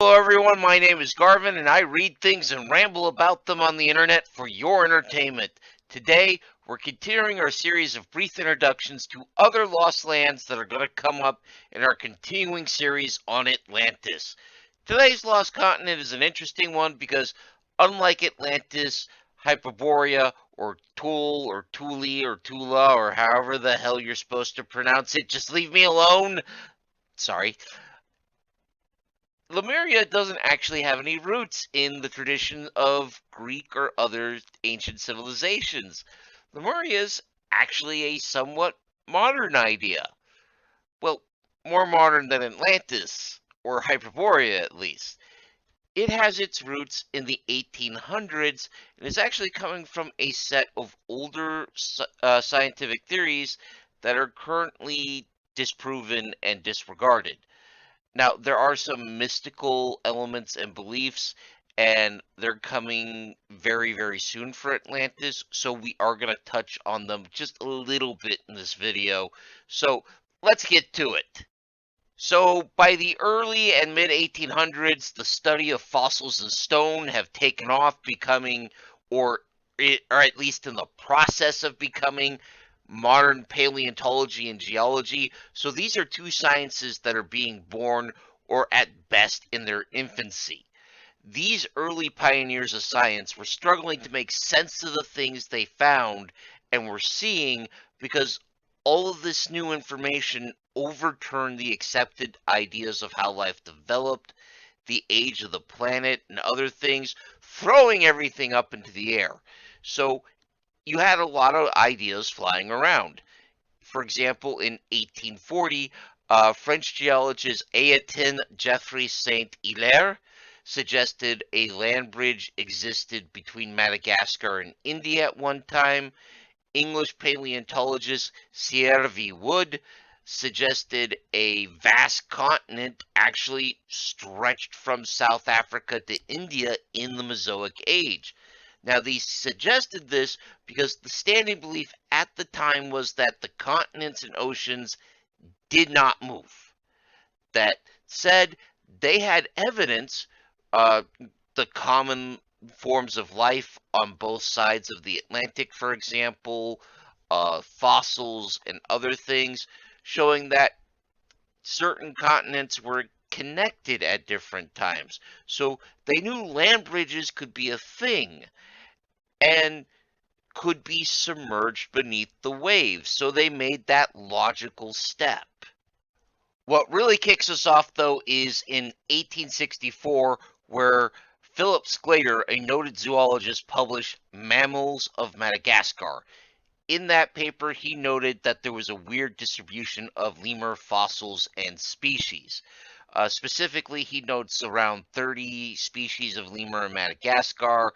Hello everyone, my name is Garvin and I read things and ramble about them on the internet for your entertainment. Today, we're continuing our series of brief introductions to other lost lands that are going to come up in our continuing series on Atlantis. Today's lost continent is an interesting one because unlike Atlantis, Hyperborea, or Tool, or Thule, or Tula, or however the hell you're supposed to pronounce it, just leave me alone. Sorry. Lemuria doesn't actually have any roots in the tradition of Greek or other ancient civilizations. Lemuria is actually a somewhat modern idea. Well, more modern than Atlantis, or Hyperborea at least. It has its roots in the 1800s and is actually coming from a set of older scientific theories that are currently disproven and disregarded. Now, there are some mystical elements and beliefs, and they're coming very, very soon for Atlantis, so we are going to touch on them just a little bit in this video. So let's get to it. So by the early and mid 1800s, the study of fossils and stone have taken off, becoming, or at least in the process of becoming, modern paleontology and geology. So these are two sciences that are being born, or at best in their infancy. These early pioneers of science were struggling to make sense of the things they found and were seeing, because all of this new information overturned the accepted ideas of how life developed, the age of the planet, and other things, throwing everything up into the air. So you had a lot of ideas flying around. For example, in 1840, French geologist Ayrton Geoffroy Saint Hilaire suggested a land bridge existed between Madagascar and India at one time. English paleontologist Sierra V. Wood suggested a vast continent actually stretched from South Africa to India in the Mesozoic Age. Now, they suggested this because the standing belief at the time was that the continents and oceans did not move. That said, they had evidence, uh, the common forms of life on both sides of the Atlantic, for example, fossils and other things, showing that certain continents were connected at different times. So they knew land bridges could be a thing and could be submerged beneath the waves. So they made that logical step. What really kicks us off, though, is in 1864, where Philip Sclater, a noted zoologist, published Mammals of Madagascar. In that paper, he noted that there was a weird distribution of lemur fossils and species. Specifically, he notes around 30 species of lemur in Madagascar,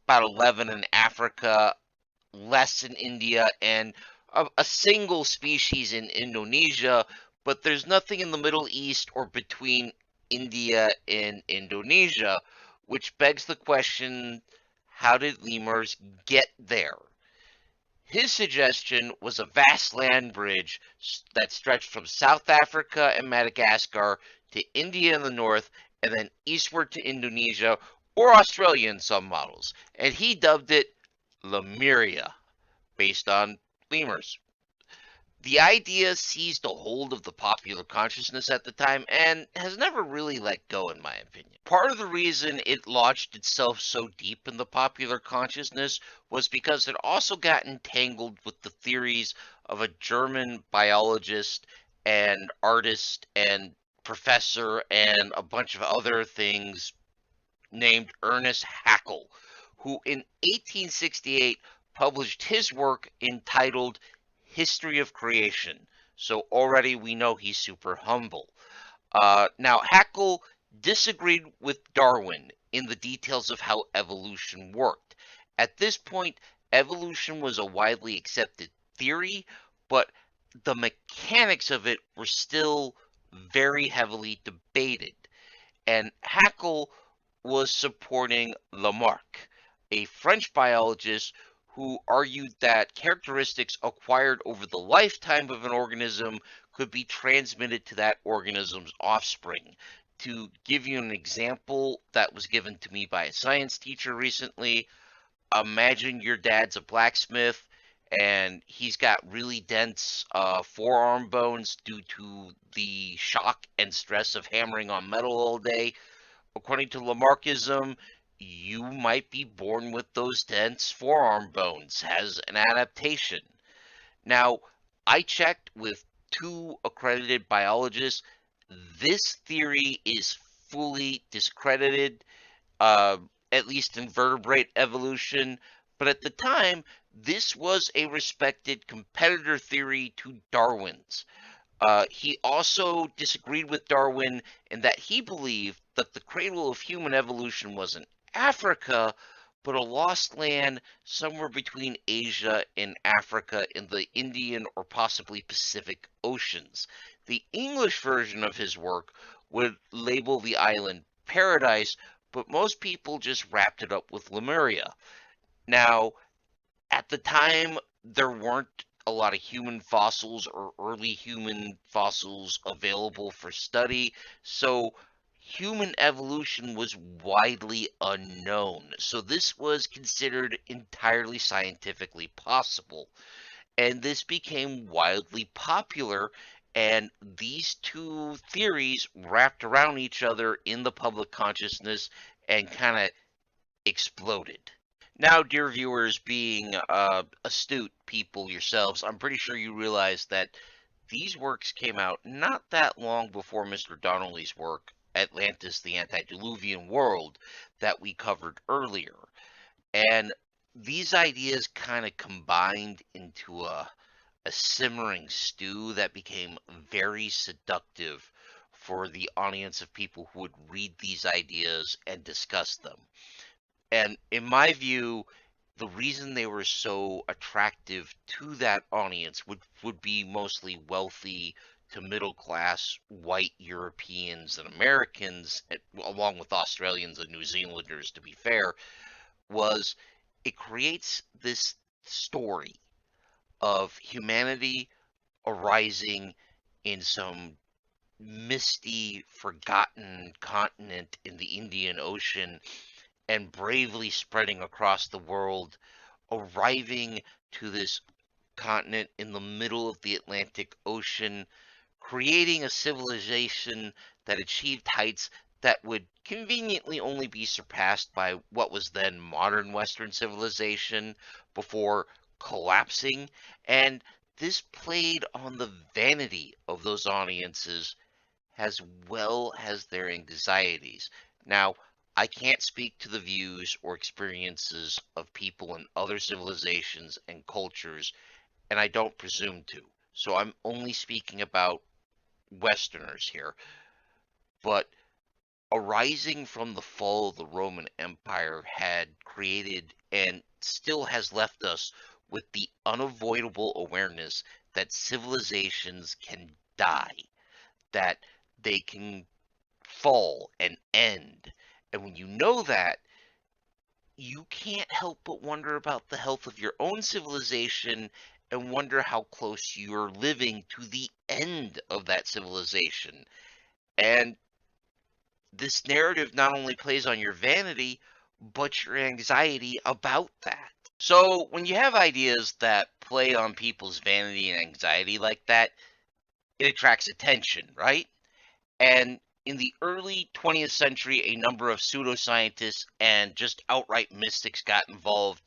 about 11 in Africa, less in India, and a single species in Indonesia, but there's nothing in the Middle East or between India and Indonesia, which begs the question, how did lemurs get there? His suggestion was a vast land bridge that stretched from South Africa and Madagascar to India in the north, and then eastward to Indonesia or Australia in some models, and he dubbed it Lemuria, based on lemurs. The idea seized a hold of the popular consciousness at the time and has never really let go, in my opinion. Part of the reason it lodged itself so deep in the popular consciousness was because it also got entangled with the theories of a German biologist and artist and professor and a bunch of other things named Ernst Haeckel, who in 1868 published his work entitled History of Creation. So already we know he's super humble. Now, Haeckel disagreed with Darwin in the details of how evolution worked. At this point, evolution was a widely accepted theory, but the mechanics of it were still very heavily debated. And Haeckel was supporting Lamarck, a French biologist who argued that characteristics acquired over the lifetime of an organism could be transmitted to that organism's offspring. To give you an example that was given to me by a science teacher recently, imagine your dad's a blacksmith and he's got really dense forearm bones due to the shock and stress of hammering on metal all day. According to Lamarckism, you might be born with those dense forearm bones as an adaptation. Now, I checked with two accredited biologists. This theory is fully discredited, uh, at least in vertebrate evolution. But at the time, this was a respected competitor theory to Darwin's. He also disagreed with Darwin in that he believed that the cradle of human evolution was in Africa, but a lost land somewhere between Asia and Africa in the Indian or possibly Pacific Oceans. The English version of his work would label the island Paradise, but most people just wrapped it up with Lemuria. Now, at the time, there weren't a lot of human fossils or early human fossils available for study, so human evolution was widely unknown. So this was considered entirely scientifically possible, and this became wildly popular. And these two theories wrapped around each other in the public consciousness and kind of exploded. Now, dear viewers, being astute people yourselves, I'm pretty sure you realize that these works came out not that long before Mr. Donnelly's work, Atlantis, the Antediluvian World, that we covered earlier. And these ideas kind of combined into a simmering stew that became very seductive for the audience of people who would read these ideas and discuss them. And in my view, the reason they were so attractive to that audience would be mostly wealthy to middle class white Europeans and Americans, along with Australians and New Zealanders, to be fair, was it creates this story of humanity arising in some misty, forgotten continent in the Indian Ocean and bravely spreading across the world, arriving to this continent in the middle of the Atlantic Ocean, creating a civilization that achieved heights that would conveniently only be surpassed by what was then modern Western civilization before collapsing. And this played on the vanity of those audiences as well as their anxieties. Now, I can't speak to the views or experiences of people in other civilizations and cultures, and I don't presume to. So I'm only speaking about Westerners here. But arising from the fall of the Roman Empire had created and still has left us with the unavoidable awareness that civilizations can die, that they can fall and end. And when you know that, you can't help but wonder about the health of your own civilization and wonder how close you're living to the end of that civilization. And this narrative not only plays on your vanity, but your anxiety about that. So when you have ideas that play on people's vanity and anxiety like that, it attracts attention, right? And in the early 20th century, a number of pseudoscientists and just outright mystics got involved.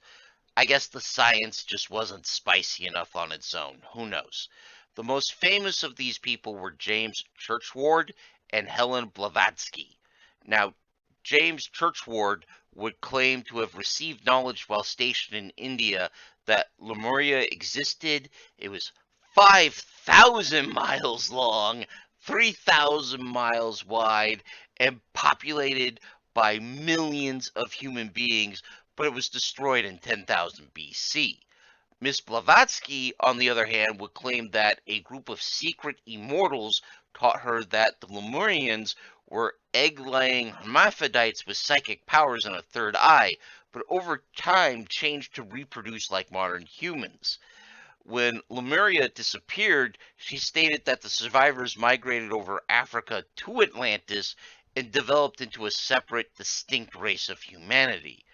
I guess the science just wasn't spicy enough on its own. Who knows? The most famous of these people were James Churchward and Helen Blavatsky. Now, James Churchward would claim to have received knowledge while stationed in India that Lemuria existed. It was 5,000 miles long, 3,000 miles wide, and populated by millions of human beings, but it was destroyed in 10,000 BC. Miss Blavatsky, on the other hand, would claim that a group of secret immortals taught her that the Lemurians were egg-laying hermaphrodites with psychic powers and a third eye, but over time changed to reproduce like modern humans. When Lemuria disappeared, she stated that the survivors migrated over Africa to Atlantis and developed into a separate, distinct race of humanity.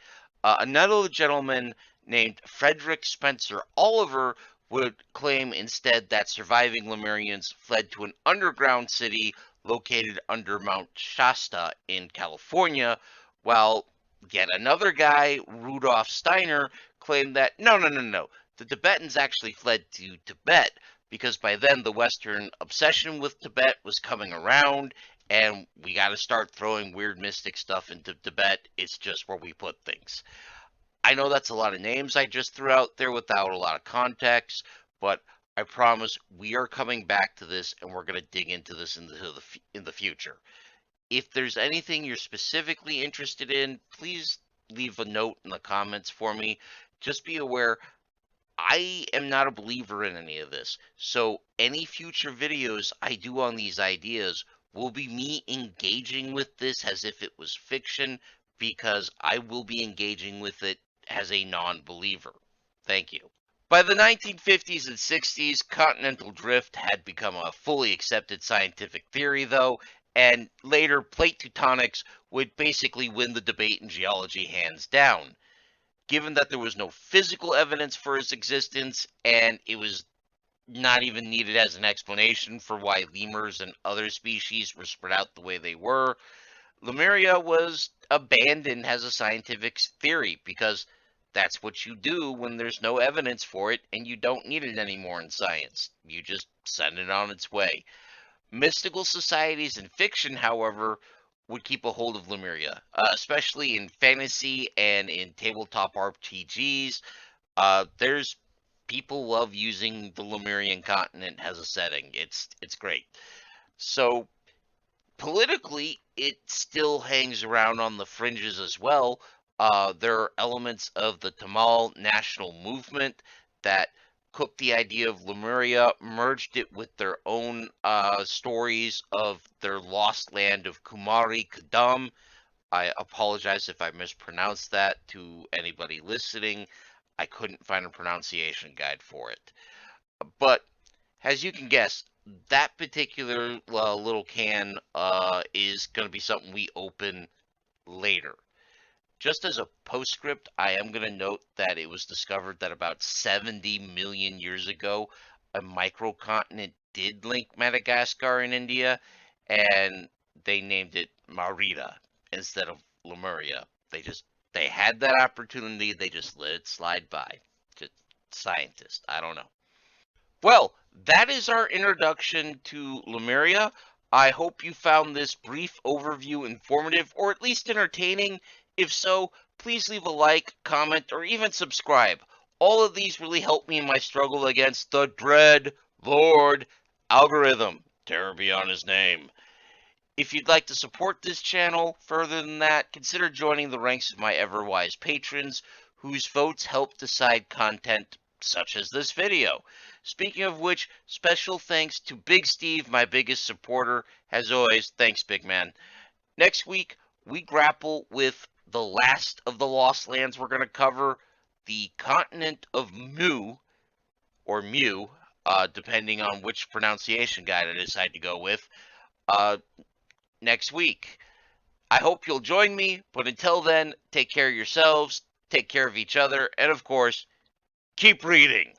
Another gentleman named Frederick Spencer Oliver would claim instead that surviving Lemurians fled to an underground city located under Mount Shasta in California, while yet another guy, Rudolf Steiner, claimed that no, the Tibetans actually fled to Tibet because by then the Western obsession with Tibet was coming around and we got to start throwing weird mystic stuff into Tibet. It's just where we put things. I know that's a lot of names I just threw out there without a lot of context, but I promise we are coming back to this and we're going to dig into this in the future. If there's anything you're specifically interested in, please leave a note in the comments for me. Just be aware I am not a believer in any of this. So any future videos I do on these ideas will be me engaging with this as if it was fiction because I will be engaging with it as a non-believer. Thank you. By the 1950s and 60s, continental drift had become a fully accepted scientific theory, though, and later plate tectonics would basically win the debate in geology hands down. Given that there was no physical evidence for its existence, and it was not even needed as an explanation for why lemurs and other species were spread out the way they were, Lemuria was abandoned as a scientific theory because that's what you do when there's no evidence for it and you don't need it anymore in science. You just send it on its way. Mystical societies and fiction, however, would keep a hold of Lemuria, especially in fantasy and in tabletop RPGs. There's people love using the Lemurian continent as a setting. It's great. So politically, it still hangs around on the fringes as well. There are elements of the Tamil national movement that took the idea of Lemuria, merged it with their own stories of their lost land of Kumari Kadam. I apologize if I mispronounced that to anybody listening. I couldn't find a pronunciation guide for it. But as you can guess, that particular little can is going to be something we open later. Just as a postscript, I am going to note that it was discovered that about 70 million years ago, a microcontinent did link Madagascar and India, and they named it Marita instead of Lemuria. They had that opportunity, they just let it slide by. Just scientists, I don't know. Well, that is our introduction to Lemuria. I hope you found this brief overview informative or at least entertaining. If so, please leave a like, comment, or even subscribe. All of these really help me in my struggle against the dread Lord algorithm. Terror be on his name. If you'd like to support this channel further than that, consider joining the ranks of my ever-wise patrons, whose votes help decide content such as this video. Speaking of which, special thanks to Big Steve, my biggest supporter. As always, thanks, big man. Next week, we grapple with the last of the Lost Lands we're going to cover, the continent of Mu, or Mew, depending on which pronunciation guide I decide to go with, next week. I hope you'll join me, but until then, take care of yourselves, take care of each other, and of course, keep reading.